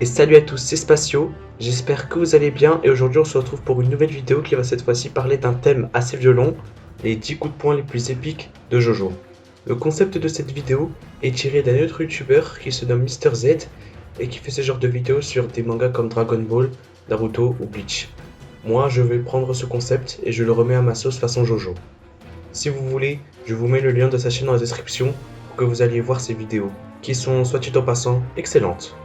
Et salut à tous, c'est Spatio, j'espère que vous allez bien et aujourd'hui on se retrouve pour une nouvelle vidéo qui va cette fois-ci parler d'un thème assez violent, les 10 coups de poing les plus épiques de Jojo. Le concept de cette vidéo est tiré d'un autre youtubeur qui se nomme Mister Z et qui fait ce genre de vidéos sur des mangas comme Dragon Ball, Naruto ou Bleach. Moi je vais prendre ce concept et je le remets à ma sauce façon Jojo. Si vous voulez, je vous mets le lien de sa chaîne dans la description pour que vous alliez voir ses vidéos, qui sont, soit dit en passant, excellentes.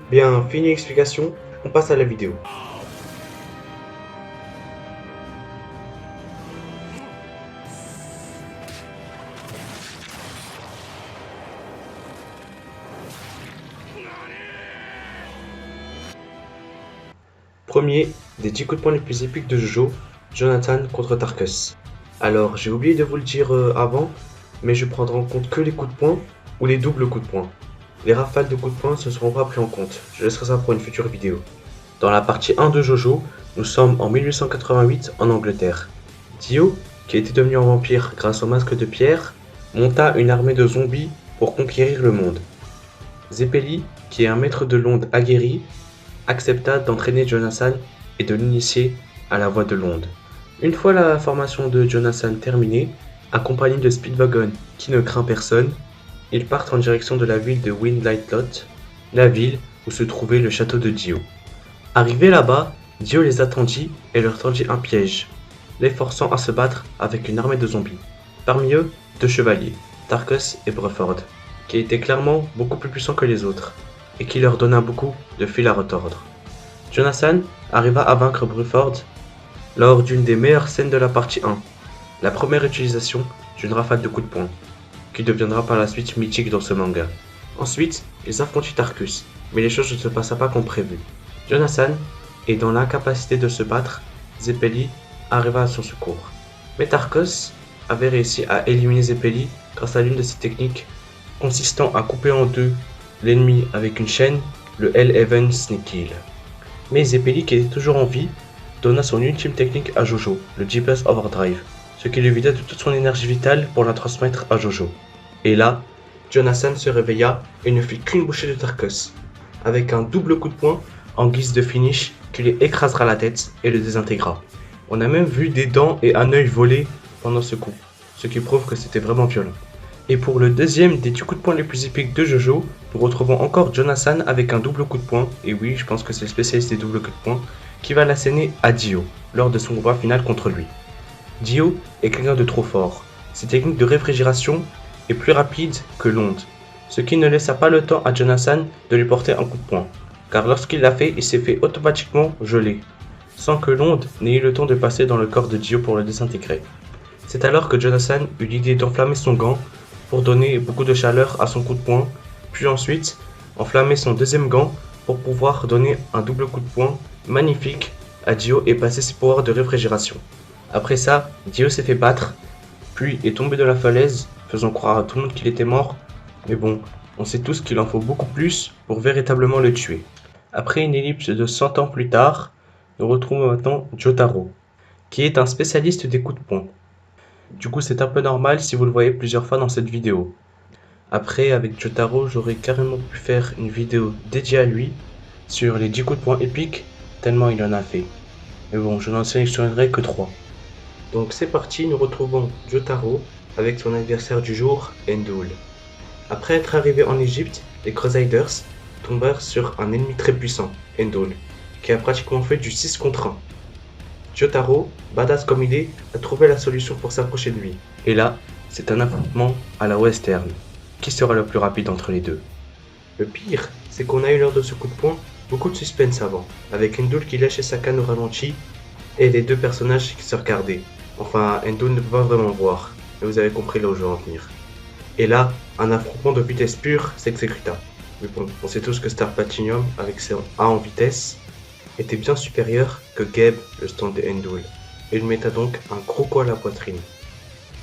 Bien, fini l'explication, on passe à la vidéo. Premier, des 10 coups de poing les plus épiques de Jojo, Jonathan contre Tarkus. Alors, j'ai oublié de vous le dire avant, mais je prendrai en compte que les coups de poing ou les doubles coups de poing. Les rafales de coups de poing ne seront pas pris en compte, je laisserai ça pour une future vidéo. Dans la partie 1 de Jojo, nous sommes en 1888 en Angleterre. Dio, qui était devenu un vampire grâce au masque de pierre, monta une armée de zombies pour conquérir le monde. Zeppeli, qui est un maître de l'onde aguerri, accepta d'entraîner Jonathan et de l'initier à la voie de l'onde. Une fois la formation de Jonathan terminée, accompagné de Speedwagon qui ne craint personne, ils partent en direction de la ville de Windlightlot, la ville où se trouvait le château de Dio. Arrivés là-bas, Dio les attendit et leur tendit un piège, les forçant à se battre avec une armée de zombies. Parmi eux, deux chevaliers, Tarkus et Bruford, qui étaient clairement beaucoup plus puissants que les autres, et qui leur donna beaucoup de fil à retordre. Jonathan arriva à vaincre Bruford lors d'une des meilleures scènes de la partie 1, la première utilisation d'une rafale de coups de poing, qui deviendra par la suite mythique dans ce manga. Ensuite, ils affrontèrent Tarkus, mais les choses ne se passèrent pas comme prévu. Jonathan est dans l'incapacité de se battre, Zeppeli arriva à son secours. Mais Tarkus avait réussi à éliminer Zeppeli grâce à l'une de ses techniques consistant à couper en deux l'ennemi avec une chaîne, le Hell-Heaven Snake Kill. Mais Zeppeli, qui était toujours en vie, donna son ultime technique à Jojo, le Jeepers Overdrive, ce qui lui vida de toute son énergie vitale pour la transmettre à Jojo. Et là, Jonathan se réveilla et ne fit qu'une bouchée de Tarkus, avec un double coup de poing en guise de finish qui lui écrasera la tête et le désintégra. On a même vu des dents et un œil voler pendant ce coup, ce qui prouve que c'était vraiment violent. Et pour le deuxième des 10 coups de poing les plus épiques de Jojo, nous retrouvons encore Jonathan avec un double coup de poing, et oui, je pense que c'est le spécialiste des doubles coups de poing, qui va l'asséner à Dio, lors de son combat final contre lui. Dio est quelqu'un de trop fort, ses techniques de réfrigération est plus rapide que l'onde, ce qui ne laissa pas le temps à Jonathan de lui porter un coup de poing, car lorsqu'il l'a fait, il s'est fait automatiquement geler, sans que l'onde n'ait eu le temps de passer dans le corps de Dio pour le désintégrer. C'est alors que Jonathan eut l'idée d'enflammer son gant pour donner beaucoup de chaleur à son coup de poing, puis ensuite enflammer son deuxième gant pour pouvoir donner un double coup de poing magnifique à Dio et passer ses pouvoirs de réfrigération. Après ça, Dio s'est fait battre, puis est tombé de la falaise, faisant croire à tout le monde qu'il était mort, mais bon, on sait tous qu'il en faut beaucoup plus pour véritablement le tuer. Après une ellipse de 100 ans plus tard, nous retrouvons maintenant Jotaro, qui est un spécialiste des coups de poing. Du coup, c'est un peu normal si vous le voyez plusieurs fois dans cette vidéo. Après, avec Jotaro, j'aurais carrément pu faire une vidéo dédiée à lui sur les 10 coups de poing épiques, tellement il en a fait. Mais bon, je n'en sélectionnerai que 3. Donc c'est parti, nous retrouvons Jotaro avec son adversaire du jour, Endoul. Après être arrivé en Égypte, les Crusaders tombèrent sur un ennemi très puissant, Endoul, qui a pratiquement fait du 6 contre 1. Jotaro, badass comme il est, a trouvé la solution pour s'approcher de lui. Et là, c'est un affrontement à la western. Qui sera le plus rapide entre les deux? Le pire, c'est qu'on a eu lors de ce coup de poing beaucoup de suspense avant, avec Endoul qui lâchait sa canne au ralenti et les deux personnages qui se regardaient. Enfin, Endoul ne peut pas vraiment voir, mais vous avez compris là où je veux en venir. Et là, un affrontement de vitesse pure s'exécuta. Mais bon, on sait tous que Star Platinum, avec ses A en vitesse, était bien supérieur que Gabe, le stand de Endoul, et lui metta donc un gros coup à la poitrine,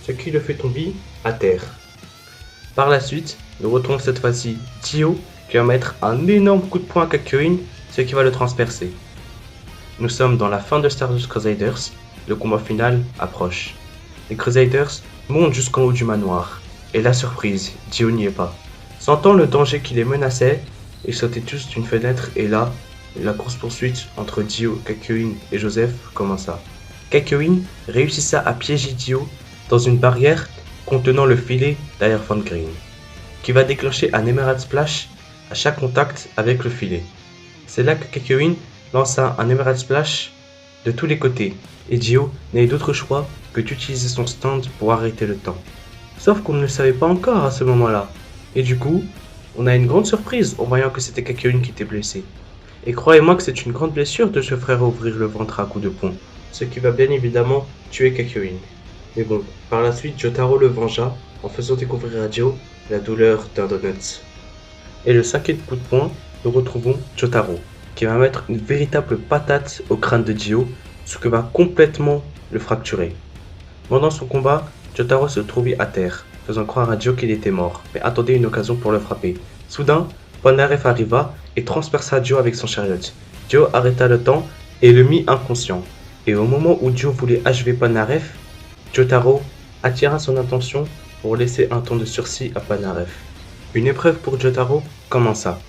ce qui le fait tomber à terre. Par la suite, nous retrouvons cette fois-ci Dio qui va mettre un énorme coup de poing à Kakyoin, ce qui va le transpercer. Nous sommes dans la fin de Stardust Crusaders, le combat final approche. Les Crusaders montent jusqu'en haut du manoir, et la surprise, Dio n'y est pas. Sentant le danger qui les menaçait, Ils sautaient tous d'une fenêtre et là, la course-poursuite entre Dio, Kakyoin et Joseph commença. Kakyoin réussissa à piéger Dio dans une barrière contenant le filet derrière Van Green, qui va déclencher un Emerald Splash à chaque contact avec le filet. C'est là que Kakyoin lança un Emerald Splash de tous les côtés, et Dio n'avait d'autre choix que d'utiliser son stand pour arrêter le temps. Sauf qu'on ne le savait pas encore à ce moment-là, et du coup, on a une grande surprise en voyant que c'était Kakyoin qui était blessé. Et croyez-moi que c'est une grande blessure de se faire ouvrir le ventre à coups de poing, ce qui va bien évidemment tuer Kakyoin. Mais bon, par la suite, Jotaro le vengea en faisant découvrir à Dio la douleur d'un donut. Et le cinquième coup de poing, nous retrouvons Jotaro, qui va mettre une véritable patate au crâne de Dio, ce qui va complètement le fracturer. Pendant son combat, Jotaro se trouvait à terre, faisant croire à Dio qu'il était mort, mais attendait une occasion pour le frapper. Soudain, Polnareff arriva et transperça Dio avec son chariot. Dio arrêta le temps et le mit inconscient. Et au moment où Dio voulait achever Polnareff, Jotaro attira son attention pour laisser un temps de sursis à Polnareff. Une épreuve pour Jotaro commença.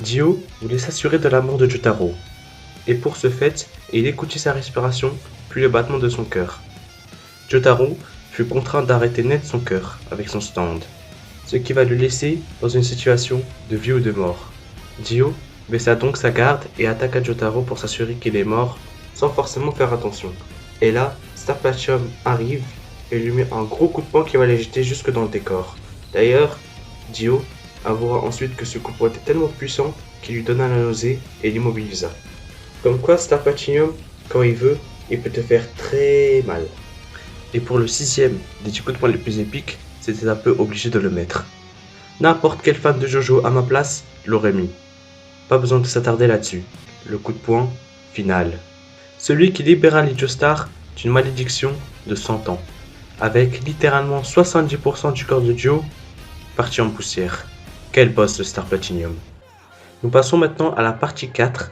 Dio voulait s'assurer de la mort de Jotaro, et pour ce fait, il écoutait sa respiration, puis le battement de son cœur. Jotaro fut contraint d'arrêter net son cœur avec son stand, ce qui va le laisser dans une situation de vie ou de mort. Dio baissa donc sa garde et attaqua Jotaro pour s'assurer qu'il est mort, sans forcément faire attention. Et là, Star Platinum arrive et lui met un gros coup de poing qui va les jeter jusque dans le décor. D'ailleurs, Dio avouera ensuite que ce coup de poing était tellement puissant qu'il lui donna la nausée et l'immobilisa. Comme quoi Star Platinum, quand il veut, il peut te faire très mal. Et pour le sixième des 10 coups de poing les plus épiques, c'était un peu obligé de le mettre. N'importe quel fan de Jojo à ma place l'aurait mis. Pas besoin de s'attarder là-dessus. Le coup de poing final. Celui qui libéra les Joestars d'une malédiction de 100 ans, avec littéralement 70% du corps de Dio parti en poussière. Quel boss de Star Platinum. Nous passons maintenant à la partie 4,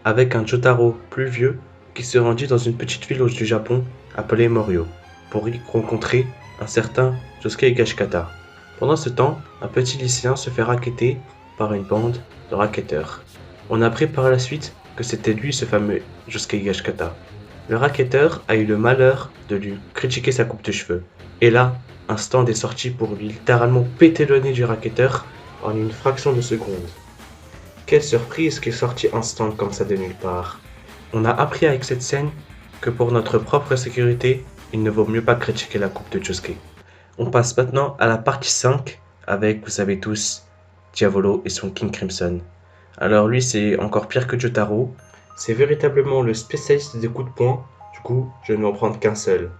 avec un Jotaro plus vieux qui se rendit dans une petite ville du Japon appelée Morio, pour y rencontrer un certain Josuke Higashikata. Pendant ce temps, un petit lycéen se fait racketter par une bande de racketteurs. On apprit par la suite que c'était lui ce fameux Josuke Higashikata. Le racketteur a eu le malheur de lui critiquer sa coupe de cheveux. Et là, un stand est sorti pour lui littéralement péter le nez du racketteur en une fraction de seconde. Quelle surprise qu'il sortit un stand comme ça de nulle part. On a appris avec cette scène que pour notre propre sécurité, il ne vaut mieux pas critiquer la coupe de Josuke. On passe maintenant à la partie 5 avec, vous savez tous, Diavolo et son King Crimson. Alors lui c'est encore pire que Jotaro, c'est véritablement le spécialiste des coups de poing, du coup je ne vais en prendre qu'un seul.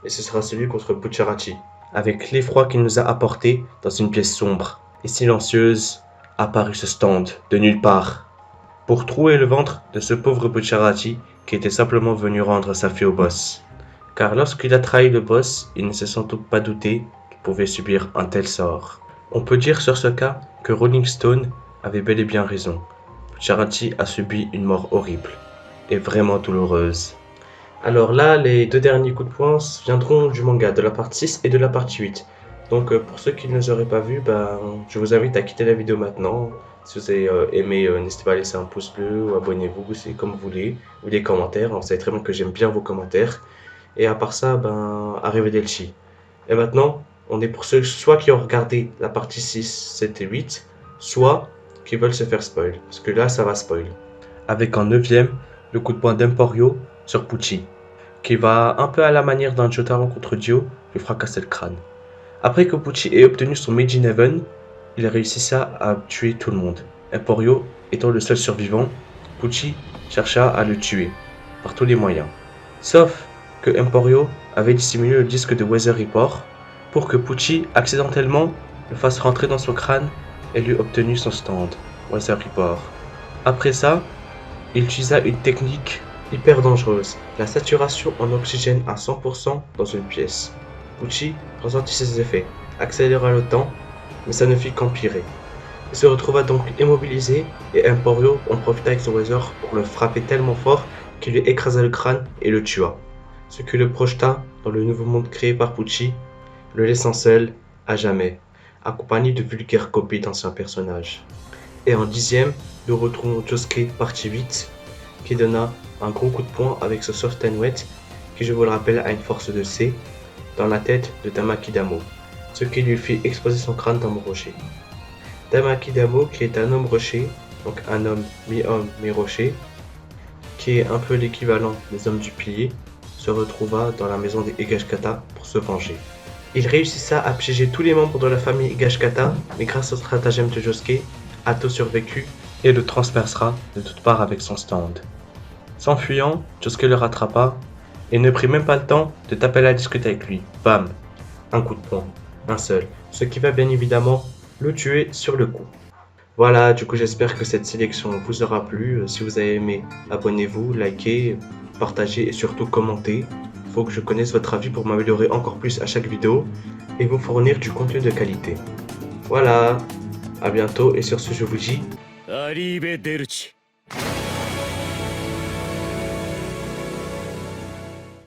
Et ce sera celui contre Bucciarati, avec l'effroi qu'il nous a apporté dans une pièce sombre et silencieuse, apparut ce stand de nulle part, pour trouer le ventre de ce pauvre Bucciarati qui était simplement venu rendre sa fille au boss. Car lorsqu'il a trahi le boss, il ne s'est sans doute pas douté qu'il pouvait subir un tel sort. On peut dire sur ce cas que Rolling Stone avait bel et bien raison. Bucciarati a subi une mort horrible et vraiment douloureuse. Alors là, les deux derniers coups de poing viendront du manga, de la partie 6 et de la partie 8. Donc pour ceux qui ne les auraient pas vus, je vous invite à quitter la vidéo maintenant. Si vous avez aimé, n'hésitez pas à laisser un pouce bleu ou abonnez-vous, c'est comme vous voulez, ou des commentaires. Vous savez très bien que j'aime bien vos commentaires. Et à part ça, arrivederci. Et maintenant, on est pour ceux soit qui ont regardé la partie 6, 7 et 8, soit qui veulent se faire spoil. Parce que là, ça va spoil. Avec en 9ème, le coup de poing d'Emporio sur Pucci, qui va un peu à la manière d'un Jotaro contre Dio, lui fracasser le crâne. Après que Pucci ait obtenu son Made in Heaven, il réussissa à tuer tout le monde. Emporio étant le seul survivant, Pucci chercha à le tuer, par tous les moyens. Sauf que Emporio avait dissimulé le disque de Weather Report pour que Pucci accidentellement le fasse rentrer dans son crâne et lui obtenu son stand, Weather Report. Après ça, il utilisa une technique hyper dangereuse, la saturation en oxygène à 100% dans une pièce. Pucci ressentit ses effets, accéléra le temps, mais ça ne fit qu'empirer. Il se retrouva donc immobilisé et Emporio en profita avec son Weather pour le frapper tellement fort qu'il lui écrasa le crâne et le tua. Ce qui le projeta dans le nouveau monde créé par Pucci, le laissant seul à jamais, accompagné de vulgaires copies d'anciens personnages. Et en 10e, nous retrouvons Josuke partie 8, qui donna un gros coup de poing avec ce soft and wet, qui je vous le rappelle a une force de C, dans la tête de Tamaki Damo, ce qui lui fit exploser son crâne dans mon rocher. Tamaki Damo, qui est un homme rocher, donc un homme mi-rocher, qui est un peu l'équivalent des hommes du pilier, se retrouva dans la maison des Higashikata pour se venger. Il réussissa à piéger tous les membres de la famille Higashikata, mais grâce au stratagème de Josuke, Hato survécut et le transpercera de toutes parts avec son stand. S'enfuyant, Josuke le rattrapa et ne prit même pas le temps de taper la discute avec lui. Bam! Un coup de poing, un seul, ce qui va bien évidemment le tuer sur le coup. Voilà, du coup j'espère que cette sélection vous aura plu. Si vous avez aimé, abonnez-vous, likez, partagez et surtout commentez. Il faut que je connaisse votre avis pour m'améliorer encore plus à chaque vidéo et vous fournir du contenu de qualité. Voilà, à bientôt et sur ce je vous dis... アリーベ・デルチ